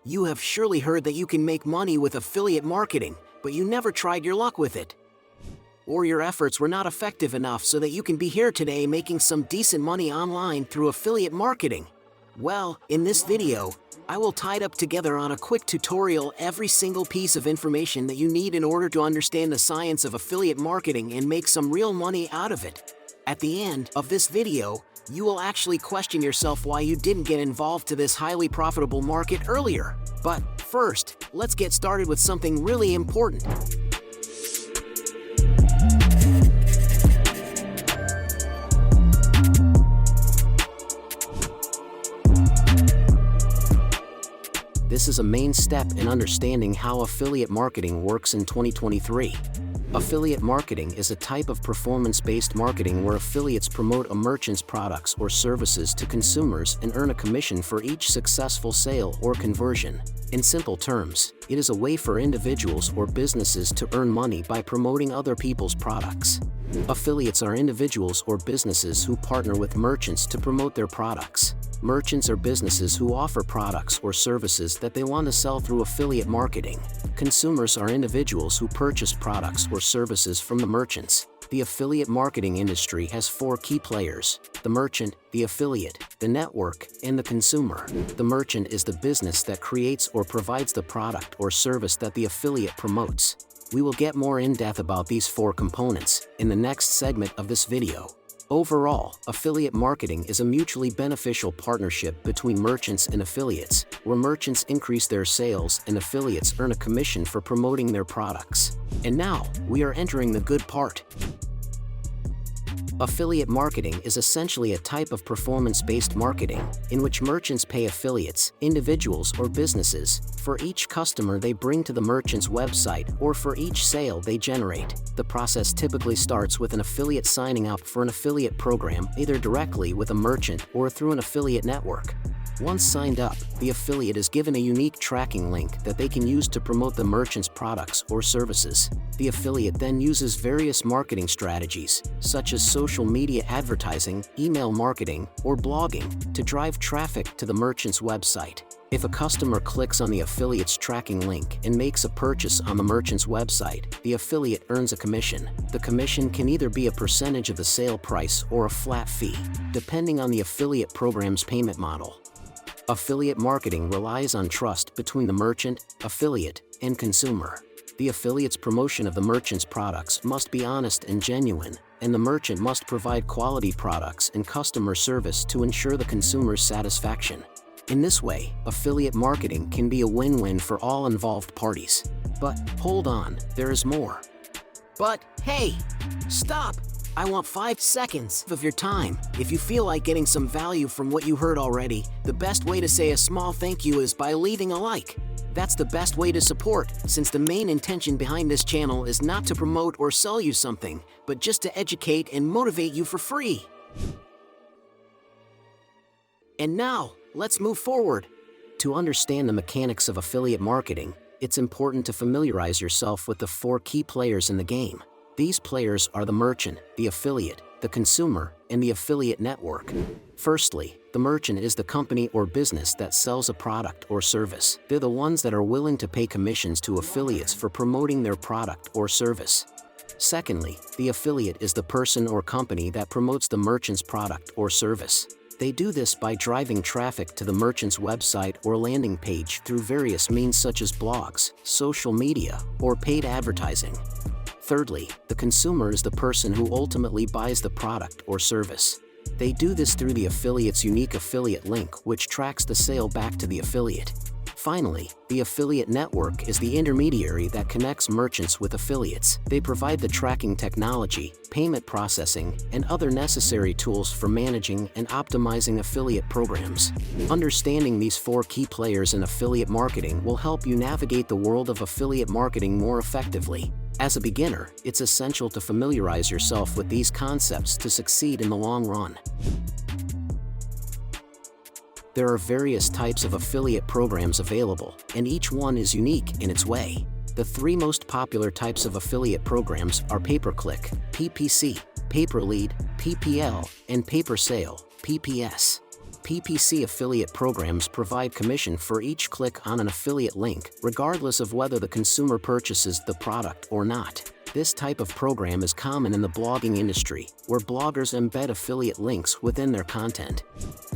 You have surely heard that you can make money with affiliate marketing, but you never tried your luck with it. Or your efforts were not effective enough so that you can be here today making some decent money online through affiliate marketing. Well, in this video, I will tie up together on a quick tutorial every single piece of information that you need in order to understand the science of affiliate marketing and make some real money out of it. At the end of this video, you will actually question yourself why you didn't get involved to this highly profitable market earlier. But first, let's get started with something really important. This is a main step in understanding how affiliate marketing works in 2023. Affiliate marketing is a type of performance-based marketing where affiliates promote a merchant's products or services to consumers and earn a commission for each successful sale or conversion. In simple terms, it is a way for individuals or businesses to earn money by promoting other people's products. Affiliates are individuals or businesses who partner with merchants to promote their products. Merchants are businesses who offer products or services that they want to sell through affiliate marketing. Consumers are individuals who purchase products or services from the merchants. The affiliate marketing industry has four key players: the merchant, the affiliate, the network, and the consumer. The merchant is the business that creates or provides the product or service that the affiliate promotes. We will get more in-depth about these four components in the next segment of this video. Overall, affiliate marketing is a mutually beneficial partnership between merchants and affiliates, where merchants increase their sales and affiliates earn a commission for promoting their products. And now, we are entering the good part. Affiliate marketing is essentially a type of performance-based marketing in which merchants pay affiliates, individuals or businesses, for each customer they bring to the merchant's website or for each sale they generate. The process typically starts with an affiliate signing up for an affiliate program either directly with a merchant or through an affiliate network. Once signed up, the affiliate is given a unique tracking link that they can use to promote the merchant's products or services. The affiliate then uses various marketing strategies, such as social media advertising, email marketing, or blogging, to drive traffic to the merchant's website. If a customer clicks on the affiliate's tracking link and makes a purchase on the merchant's website, the affiliate earns a commission. The commission can either be a percentage of the sale price or a flat fee, depending on the affiliate program's payment model. Affiliate marketing relies on trust between the merchant, affiliate, and consumer. The affiliate's promotion of the merchant's products must be honest and genuine, and the merchant must provide quality products and customer service to ensure the consumer's satisfaction. In this way, affiliate marketing can be a win-win for all involved parties. But hold on, there is more. But hey, stop! I want 5 seconds of your time. If you feel like getting some value from what you heard already, the best way to say a small thank you is by leaving a like. That's the best way to support, since the main intention behind this channel is not to promote or sell you something, but just to educate and motivate you for free. And now, let's move forward. To understand the mechanics of affiliate marketing, it's important to familiarize yourself with the four key players in the game. These players are the merchant, the affiliate, the consumer, and the affiliate network. Firstly, the merchant is the company or business that sells a product or service. They're the ones that are willing to pay commissions to affiliates for promoting their product or service. Secondly, the affiliate is the person or company that promotes the merchant's product or service. They do this by driving traffic to the merchant's website or landing page through various means such as blogs, social media, or paid advertising. Thirdly, the consumer is the person who ultimately buys the product or service. They do this through the affiliate's unique affiliate link, which tracks the sale back to the affiliate. Finally, the affiliate network is the intermediary that connects merchants with affiliates. They provide the tracking technology, payment processing, and other necessary tools for managing and optimizing affiliate programs. Understanding these four key players in affiliate marketing will help you navigate the world of affiliate marketing more effectively. As a beginner, it's essential to familiarize yourself with these concepts to succeed in the long run. There are various types of affiliate programs available, and each one is unique in its way. The three most popular types of affiliate programs are pay-per-click, PPC, pay-per-lead, PPL, and pay-per-sale, PPS. PPC affiliate programs provide commission for each click on an affiliate link, regardless of whether the consumer purchases the product or not. This type of program is common in the blogging industry, where bloggers embed affiliate links within their content.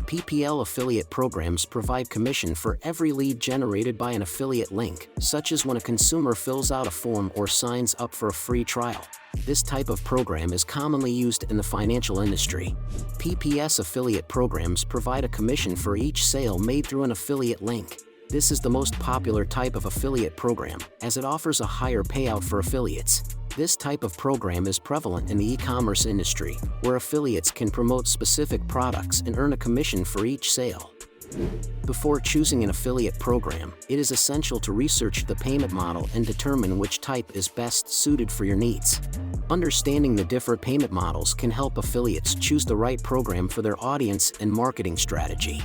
PPL affiliate programs provide commission for every lead generated by an affiliate link, such as when a consumer fills out a form or signs up for a free trial. This type of program is commonly used in the financial industry. PPS affiliate programs provide a commission for each sale made through an affiliate link. This is the most popular type of affiliate program, as it offers a higher payout for affiliates. This type of program is prevalent in the e-commerce industry, where affiliates can promote specific products and earn a commission for each sale. Before choosing an affiliate program, it is essential to research the payment model and determine which type is best suited for your needs. Understanding the different payment models can help affiliates choose the right program for their audience and marketing strategy.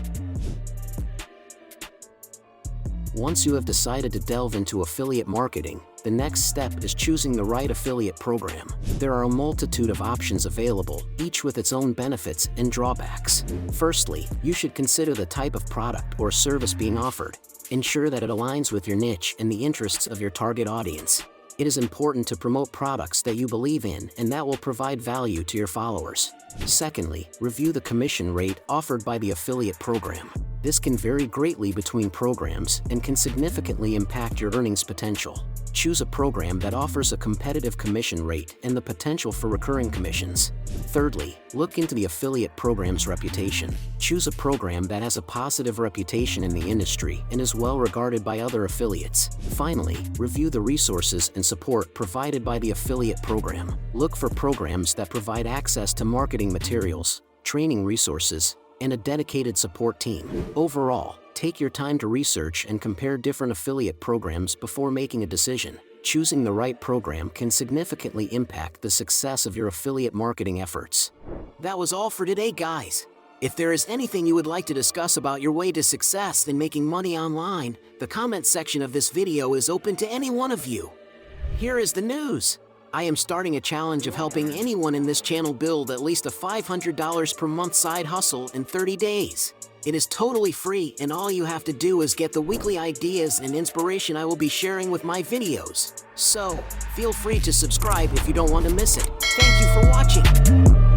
Once you have decided to delve into affiliate marketing, the next step is choosing the right affiliate program. There are a multitude of options available, each with its own benefits and drawbacks. Firstly, you should consider the type of product or service being offered. Ensure that it aligns with your niche and the interests of your target audience. It is important to promote products that you believe in and that will provide value to your followers. Secondly, review the commission rate offered by the affiliate program. This can vary greatly between programs and can significantly impact your earnings potential. Choose a program that offers a competitive commission rate and the potential for recurring commissions. Thirdly, look into the affiliate program's reputation. Choose a program that has a positive reputation in the industry and is well regarded by other affiliates. Finally, review the resources and support provided by the affiliate program. Look for programs that provide access to marketing materials, training resources, and a dedicated support team. Overall, take your time to research and compare different affiliate programs before making a decision. Choosing the right program can significantly impact the success of your affiliate marketing efforts. That was all for today, guys. If there is anything you would like to discuss about your way to success in making money online, the comment section of this video is open to any one of you. Here is the news. I am starting a challenge of helping anyone in this channel build at least a $500 per month side hustle in 30 days. It is totally free, and all you have to do is get the weekly ideas and inspiration I will be sharing with my videos. So, feel free to subscribe if you don't want to miss it. Thank you for watching.